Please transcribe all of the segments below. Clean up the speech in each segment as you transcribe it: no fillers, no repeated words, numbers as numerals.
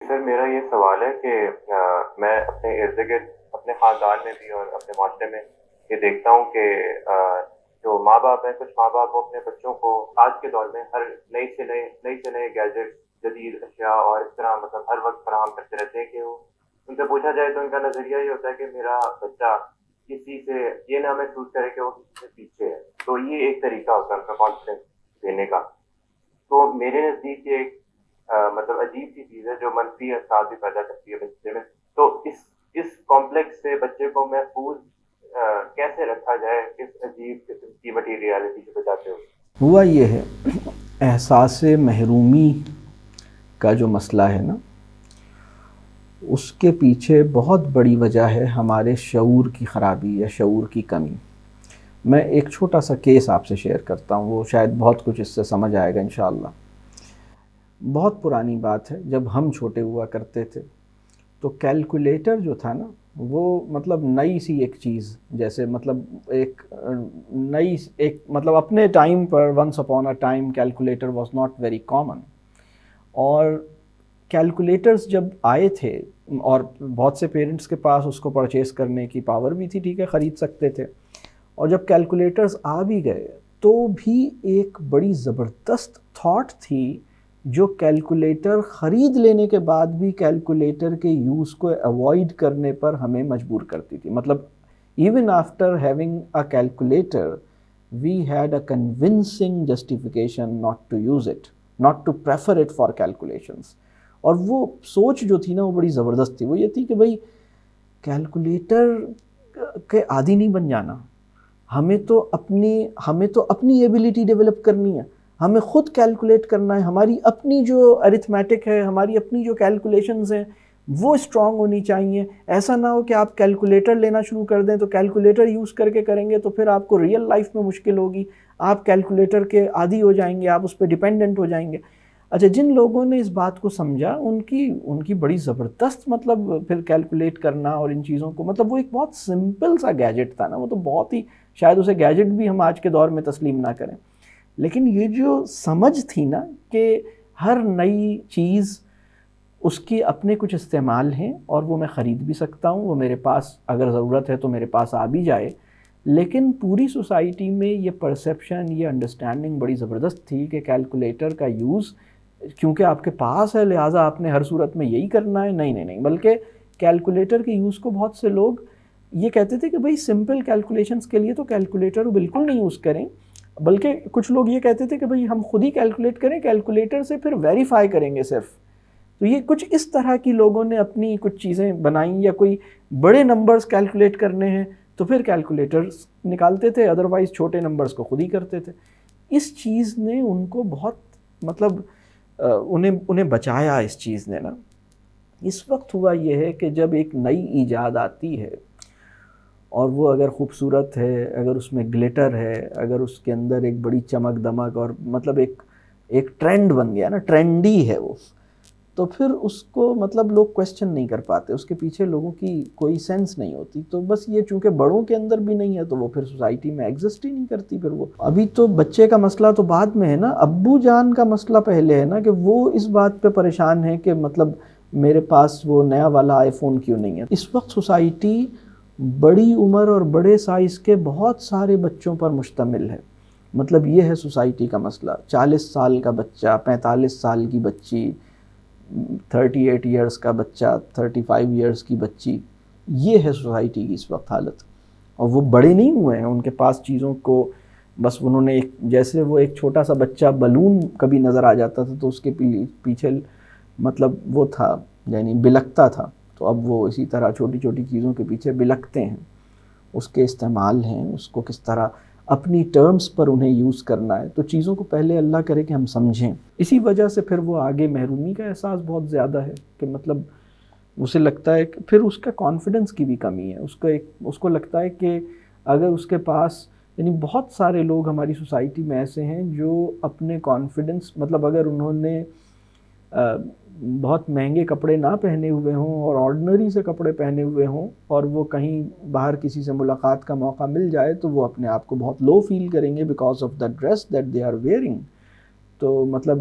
سر میرا یہ سوال ہے کہ میں اپنے ارد گرد اپنے خاندان میں بھی اور اپنے معاشرے میں یہ دیکھتا ہوں کہ جو ماں باپ ہیں، کچھ ماں باپ وہ اپنے بچوں کو آج کے دور میں ہر نئی سے نئے گیجٹ، جدید اشیاء اور اس طرح مطلب ہر وقت فراہم کرتے رہتے ہیں کہ وہ ان سے پوچھا جائے تو ان کا نظریہ یہ ہوتا ہے کہ میرا بچہ کسی سے یہ نہ محسوس کرے کہ وہ کسی سے پیچھے ہے، تو یہ ایک طریقہ ہوتا ہے ان کا کانفیڈینس دینے کا۔ تو میرے نزدیک یہ ایک مطلب عجیب سی چیز ہے جو منفی اثرات بھی پیدا کرتی ہے بچے میں۔ تو اس کمپلیکس سے بچے کو محفوظ کیسے رکھا جائے اس عجیب قسم کی مٹیریالٹی سے بچاتے ہوئے؟ ہوا یہ ہے، احساس محرومی کا جو مسئلہ ہے نا، اس کے پیچھے بہت بڑی وجہ ہے ہمارے شعور کی خرابی یا شعور کی کمی۔ میں ایک چھوٹا سا کیس آپ سے شیئر کرتا ہوں، وہ شاید بہت کچھ اس سے سمجھ آئے گا انشاءاللہ۔ بہت پرانی بات ہے، جب ہم چھوٹے ہوا کرتے تھے تو کیلکولیٹر جو تھا نا، وہ مطلب نئی سی ایک چیز، جیسے مطلب ایک نئی ایک مطلب اپنے ٹائم پر once upon a time calculator was not very common. اور کیلکولیٹرز جب آئے تھے اور بہت سے پیرنٹس کے پاس اس کو پرچیز کرنے کی پاور بھی تھی، ٹھیک ہے، خرید سکتے تھے، اور جب کیلکولیٹرز آ بھی گئے تو بھی ایک بڑی زبردست تھاٹ تھی جو کیلکولیٹر خرید لینے کے بعد بھی کیلکولیٹر کے یوز کو اوائڈ کرنے پر ہمیں مجبور کرتی تھی۔ مطلب even after having a calculator we had a convincing justification not to use it, not to prefer it for calculations. اور وہ سوچ جو تھی نا، وہ بڑی زبردست تھی۔ وہ یہ تھی کہ بھئی کیلکولیٹر کے عادی نہیں بن جانا، ہمیں تو اپنی ایبیلٹی ڈیولپ کرنی ہے، ہمیں خود کیلکولیٹ کرنا ہے، ہماری اپنی جو ارتھمیٹک ہے، ہماری اپنی جو کیلکولیشنز ہیں وہ اسٹرانگ ہونی چاہیے۔ ایسا نہ ہو کہ آپ کیلکولیٹر لینا شروع کر دیں تو کیلکولیٹر یوز کر کے کریں گے تو پھر آپ کو ریئل لائف میں مشکل ہوگی، آپ کیلکولیٹر کے عادی ہو جائیں گے، آپ اس پہ ڈیپینڈنٹ ہو جائیں گے۔ اچھا، جن لوگوں نے اس بات کو سمجھا ان کی بڑی زبردست مطلب پھر کیلکولیٹ کرنا اور ان چیزوں کو، مطلب وہ ایک بہت سمپل سا گیجٹ تھا نا، وہ تو بہت ہی، شاید اسے گیجٹ بھی ہم آج کے دور میں تسلیم نہ کریں، لیکن یہ جو سمجھ تھی نا کہ ہر نئی چیز اس کی اپنے کچھ استعمال ہیں اور وہ میں خرید بھی سکتا ہوں، وہ میرے پاس اگر ضرورت ہے تو میرے پاس آ بھی جائے، لیکن پوری سوسائٹی میں یہ پرسیپشن، یہ انڈرسٹینڈنگ بڑی زبردست تھی کہ کیلکولیٹر کا یوز کیونکہ آپ کے پاس ہے لہٰذا آپ نے ہر صورت میں یہی کرنا ہے۔ نہیں نہیں نہیں، بلکہ کیلکولیٹر کے یوز کو بہت سے لوگ یہ کہتے تھے کہ بھئی سمپل کیلکولیشنز کے لیے تو کیلکولیٹر بالکل نہیں یوز کریں، بلکہ کچھ لوگ یہ کہتے تھے کہ بھئی ہم خود ہی کیلکولیٹ کریں، کیلکولیٹر سے پھر ویریفائی کریں گے صرف۔ تو یہ کچھ اس طرح کی لوگوں نے اپنی کچھ چیزیں بنائیں، یا کوئی بڑے نمبرز کیلکولیٹ کرنے ہیں تو پھر کیلکولیٹرز نکالتے تھے، ادروائز چھوٹے نمبرز کو خود ہی کرتے تھے۔ اس چیز نے ان کو بہت مطلب انہیں بچایا اس چیز نے نا۔ اس وقت ہوا یہ ہے کہ جب ایک نئی ایجاد آتی ہے اور وہ اگر خوبصورت ہے، اگر اس میں گلیٹر ہے، اگر اس کے اندر ایک بڑی چمک دمک اور مطلب ایک ٹرینڈ بن گیا نا، ٹرینڈی ہے وہ، تو پھر اس کو مطلب لوگ کویسچن نہیں کر پاتے، اس کے پیچھے لوگوں کی کوئی سینس نہیں ہوتی۔ تو بس یہ چونکہ بڑوں کے اندر بھی نہیں ہے تو وہ پھر سوسائٹی میں ایگزسٹ ہی نہیں کرتی۔ پھر وہ ابھی تو بچے کا مسئلہ تو بعد میں ہے نا، ابو جان کا مسئلہ پہلے ہے نا، کہ وہ اس بات پہ پریشان ہے کہ مطلب میرے پاس وہ نیا والا آئی فون کیوں نہیں ہے۔ اس وقت سوسائٹی بڑی عمر اور بڑے سائز کے بہت سارے بچوں پر مشتمل ہے۔ مطلب یہ ہے سوسائٹی کا مسئلہ، 40 سال کا بچہ، 45 سال کی بچی، 38 ایئرس کا بچہ، 35 ایئرس کی بچی، یہ ہے سوسائٹی کی اس وقت حالت۔ اور وہ بڑے نہیں ہوئے ہیں، ان کے پاس چیزوں کو بس انہوں نے جیسے وہ ایک چھوٹا سا بچہ بلون کبھی نظر آ جاتا تھا تو اس کے پیچھے مطلب وہ تھا، یعنی بلکتا تھا، تو اب وہ اسی طرح چھوٹی چھوٹی چیزوں کے پیچھے بلکتے ہیں۔ اس کے استعمال ہیں، اس کو کس طرح اپنی ٹرمز پر انہیں یوز کرنا ہے، تو چیزوں کو پہلے اللہ کرے کہ ہم سمجھیں۔ اسی وجہ سے پھر وہ آگے محرومی کا احساس بہت زیادہ ہے کہ مطلب اسے لگتا ہے کہ پھر اس کا کانفیڈنس کی بھی کمی ہے، اس کو لگتا ہے کہ اگر اس کے پاس، یعنی بہت سارے لوگ ہماری سوسائٹی میں ایسے ہیں جو اپنے کانفیڈنس، مطلب اگر انہوں نے بہت مہنگے کپڑے نہ پہنے ہوئے ہوں اور آرڈنری سے کپڑے پہنے ہوئے ہوں اور وہ کہیں باہر کسی سے ملاقات کا موقع مل جائے تو وہ اپنے آپ کو بہت لو فیل کریں گے because of the dress that they are wearing. تو مطلب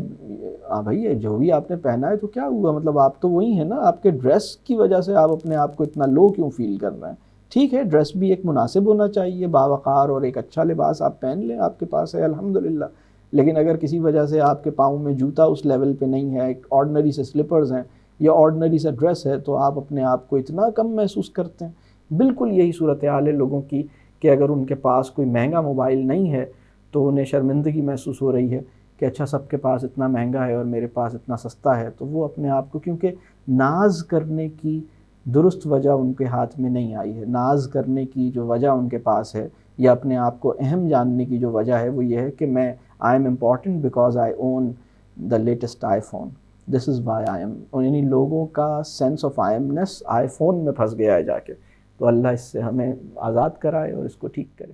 ہاں بھائی یہ جو بھی آپ نے پہنا ہے تو کیا ہوا، مطلب آپ تو وہی ہیں نا، آپ کے ڈریس کی وجہ سے آپ اپنے آپ کو اتنا لو کیوں فیل کر رہے ہیں؟ ٹھیک ہے ڈریس بھی ایک مناسب ہونا چاہیے، باوقار اور ایک اچھا لباس آپ پہن لیں، آپ کے پاس ہے الحمدللہ، لیکن اگر کسی وجہ سے آپ کے پاؤں میں جوتا اس لیول پہ نہیں ہے، ایک آرڈنری سے سلپرز ہیں یا آرڈنری سا ڈریس ہے، تو آپ اپنے آپ کو اتنا کم محسوس کرتے ہیں۔ بالکل یہی صورتحال ہے لوگوں کی کہ اگر ان کے پاس کوئی مہنگا موبائل نہیں ہے تو انہیں شرمندگی محسوس ہو رہی ہے کہ اچھا سب کے پاس اتنا مہنگا ہے اور میرے پاس اتنا سستا ہے، تو وہ اپنے آپ کو، کیونکہ ناز کرنے کی درست وجہ ان کے ہاتھ میں نہیں آئی ہے، ناز کرنے کی جو وجہ ان کے پاس ہے یا اپنے آپ کو اہم جاننے کی جو وجہ ہے وہ یہ ہے کہ میں I am important because I own the latest I phone, this is why I am, یعنی لوگوں کا sense of I Emmons I phone میں پھنس گیا ہے جا کے۔ تو اللہ اس سے ہمیں آزاد کرائے اور اس کو ٹھیک کرے۔